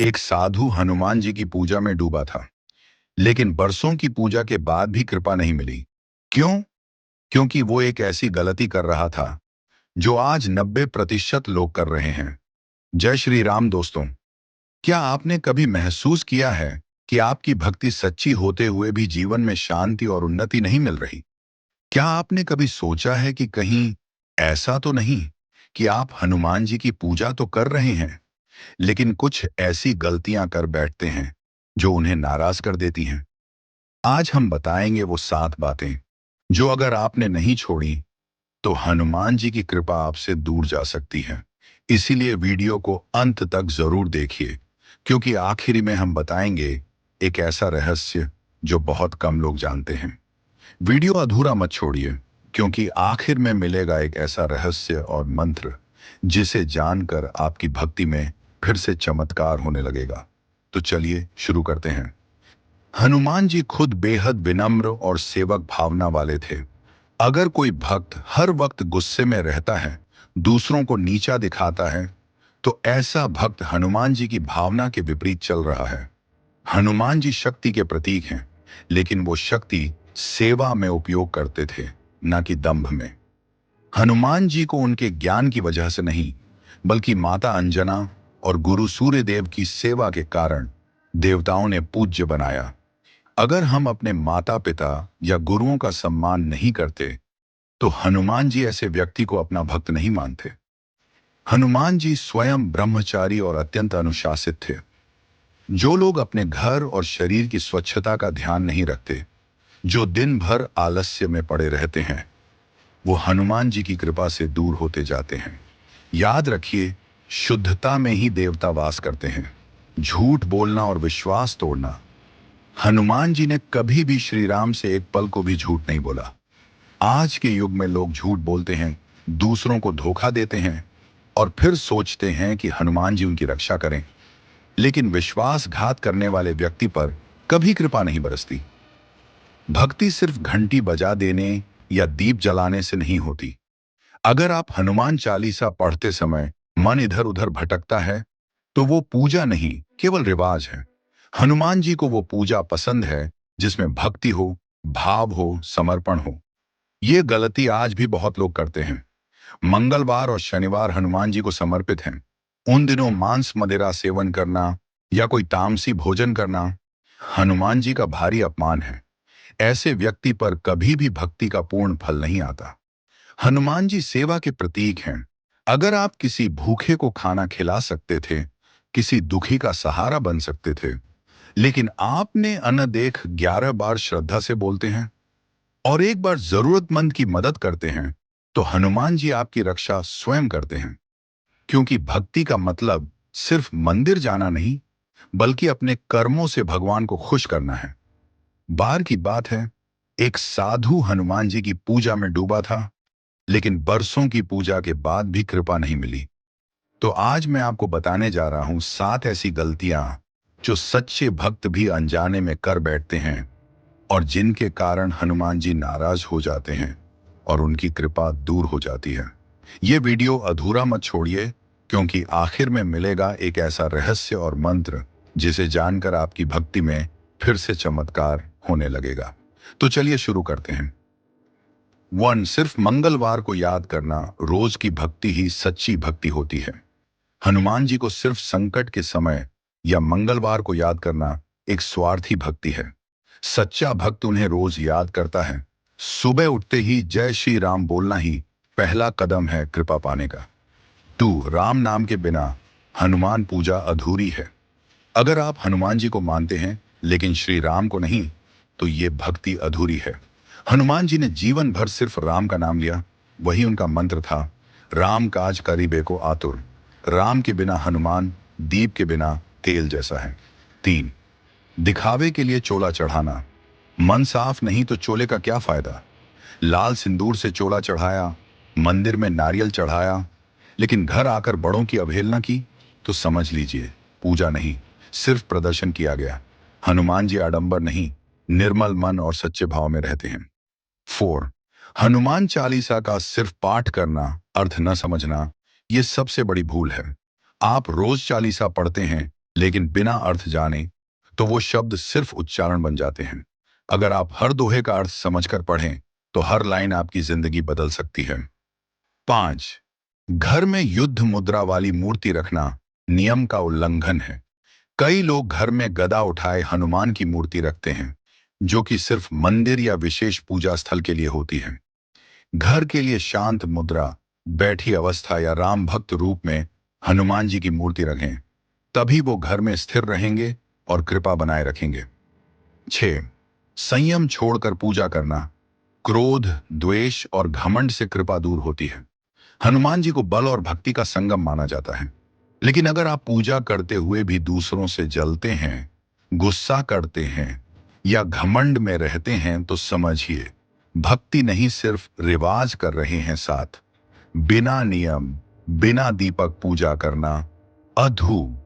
एक साधु हनुमान जी की पूजा में डूबा था, लेकिन बरसों की पूजा के बाद भी कृपा नहीं मिली। क्यों? क्योंकि वो एक ऐसी गलती कर रहा था जो आज 90% लोग कर रहे हैं। जय श्री राम दोस्तों। क्या आपने कभी महसूस किया है कि आपकी भक्ति सच्ची होते हुए भी जीवन में शांति और उन्नति नहीं मिल रही? क्या आपने कभी सोचा है कि कहीं ऐसा तो नहीं कि आप हनुमान जी की पूजा तो कर रहे हैं, लेकिन कुछ ऐसी गलतियां कर बैठते हैं जो उन्हें नाराज कर देती हैं? आज हम बताएंगे वो 7 बातें जो अगर आपने नहीं छोड़ी तो हनुमान जी की कृपा आपसे दूर जा सकती है। इसीलिए वीडियो को अंत तक जरूर देखिए, क्योंकि आखिरी में हम बताएंगे एक ऐसा रहस्य जो बहुत कम लोग जानते हैं। वीडियो अधूरा मत छोड़िए, क्योंकि आखिर में मिलेगा एक ऐसा रहस्य और मंत्र जिसे जानकर आपकी भक्ति में फिर से चमत्कार होने लगेगा। तो चलिए शुरू करते हैं। हनुमान जी खुद बेहद विनम्र और सेवक भावना वाले थे। अगर कोई भक्त हर वक्त गुस्से में रहता है, दूसरों को नीचा दिखाता है, तो ऐसा भक्त हनुमान जी की भावना के विपरीत चल रहा है। हनुमान जी शक्ति के प्रतीक हैं, लेकिन वो शक्ति सेवा में उपयोग करते थे, न कि दंभ में। हनुमान जी को उनके ज्ञान की वजह से नहीं, बल्कि माता अंजना और गुरु सूर्यदेव की सेवा के कारण देवताओं ने पूज्य बनाया। अगर हम अपने माता पिता या गुरुओं का सम्मान नहीं करते, तो हनुमान जी ऐसे व्यक्ति को अपना भक्त नहीं मानते। हनुमान जी स्वयं ब्रह्मचारी और अत्यंत अनुशासित थे। जो लोग अपने घर और शरीर की स्वच्छता का ध्यान नहीं रखते, जो दिन भर आलस्य में पड़े रहते हैं, वो हनुमान जी की कृपा से दूर होते जाते हैं। याद रखिए, शुद्धता में ही देवता वास करते हैं। झूठ बोलना और विश्वास तोड़ना। हनुमान जी ने कभी भी श्री राम से एक पल को भी झूठ नहीं बोला। आज के युग में लोग झूठ बोलते हैं, दूसरों को धोखा देते हैं और फिर सोचते हैं कि हनुमान जी उनकी रक्षा करें। लेकिन विश्वासघात करने वाले व्यक्ति पर कभी कृपा नहीं बरसती। भक्ति सिर्फ घंटी बजा देने या दीप जलाने से नहीं होती। अगर आप हनुमान चालीसा पढ़ते समय मन इधर उधर भटकता है, तो वो पूजा नहीं, केवल रिवाज है। हनुमान जी को वो पूजा पसंद है जिसमें भक्ति हो, भाव हो, समर्पण हो। ये गलती आज भी बहुत लोग करते हैं। मंगलवार और शनिवार हनुमान जी को समर्पित हैं। उन दिनों मांस मदिरा सेवन करना या कोई तामसी भोजन करना हनुमान जी का भारी अपमान है। ऐसे व्यक्ति पर कभी भी भक्ति का पूर्ण फल नहीं आता। हनुमान जी सेवा के प्रतीक हैं। अगर आप किसी भूखे को खाना खिला सकते थे, किसी दुखी का सहारा बन सकते थे, लेकिन आपने अनदेख 11 बार श्रद्धा से बोलते हैं और एक बार जरूरतमंद की मदद करते हैं, तो हनुमान जी आपकी रक्षा स्वयं करते हैं। क्योंकि भक्ति का मतलब सिर्फ मंदिर जाना नहीं, बल्कि अपने कर्मों से भगवान को खुश करना है। बार की बात है, एक साधु हनुमान जी की पूजा में डूबा था, लेकिन बरसों की पूजा के बाद भी कृपा नहीं मिली। तो आज मैं आपको बताने जा रहा हूं 7 ऐसी गलतियां जो सच्चे भक्त भी अनजाने में कर बैठते हैं और जिनके कारण हनुमान जी नाराज हो जाते हैं और उनकी कृपा दूर हो जाती है। ये वीडियो अधूरा मत छोड़िए, क्योंकि आखिर में मिलेगा एक ऐसा रहस्य और मंत्र जिसे जानकर आपकी भक्ति में फिर से चमत्कार होने लगेगा। तो चलिए शुरू करते हैं। 1, सिर्फ मंगलवार को याद करना रोज की भक्ति ही सच्ची भक्ति होती है। हनुमान जी को सिर्फ संकट के समय या मंगलवार को याद करना एक स्वार्थी भक्ति है। सच्चा भक्त उन्हें रोज याद करता है। सुबह उठते ही जय श्री राम बोलना ही पहला कदम है कृपा पाने का। 2, राम नाम के बिना हनुमान पूजा अधूरी है। अगर आप हनुमान जी को मानते हैं लेकिन श्री राम को नहीं, तो ये भक्ति अधूरी है। हनुमान जी ने जीवन भर सिर्फ राम का नाम लिया, वही उनका मंत्र था। राम काज करिबे को आतुर। राम के बिना हनुमान दीप के बिना तेल जैसा है। 3, दिखावे के लिए चोला चढ़ाना। मन साफ नहीं तो चोले का क्या फायदा? लाल सिंदूर से चोला चढ़ाया, मंदिर में नारियल चढ़ाया, लेकिन घर आकर बड़ों की अवहेलना की, तो समझ लीजिए पूजा नहीं, सिर्फ प्रदर्शन किया गया। हनुमान जी आडंबर नहीं, निर्मल मन और सच्चे भाव में रहते हैं। 4, हनुमान चालीसा का सिर्फ पाठ करना, अर्थ न समझना, यह सबसे बड़ी भूल है। आप रोज चालीसा पढ़ते हैं, लेकिन बिना अर्थ जाने तो वो शब्द सिर्फ उच्चारण बन जाते हैं। अगर आप हर दोहे का अर्थ समझकर पढ़ें तो हर लाइन आपकी जिंदगी बदल सकती है। 5, घर में युद्ध मुद्रा वाली मूर्ति रखना नियम का उल्लंघन है। कई लोग घर में गदा उठाए हनुमान की मूर्ति रखते हैं, जो कि सिर्फ मंदिर या विशेष पूजा स्थल के लिए होती है। घर के लिए शांत मुद्रा, बैठी अवस्था या राम भक्त रूप में हनुमान जी की मूर्ति रखें, तभी वो घर में स्थिर रहेंगे और कृपा बनाए रखेंगे। 6, संयम छोड़कर पूजा करना। क्रोध, द्वेष और घमंड से कृपा दूर होती है। हनुमान जी को बल और भक्ति का संगम माना जाता है। लेकिन अगर आप पूजा करते हुए भी दूसरों से जलते हैं, गुस्सा करते हैं या घमंड में रहते हैं तो समझिए भक्ति नहीं, सिर्फ रिवाज कर रहे हैं। साथ बिना नियम, बिना दीपक पूजा करना अधू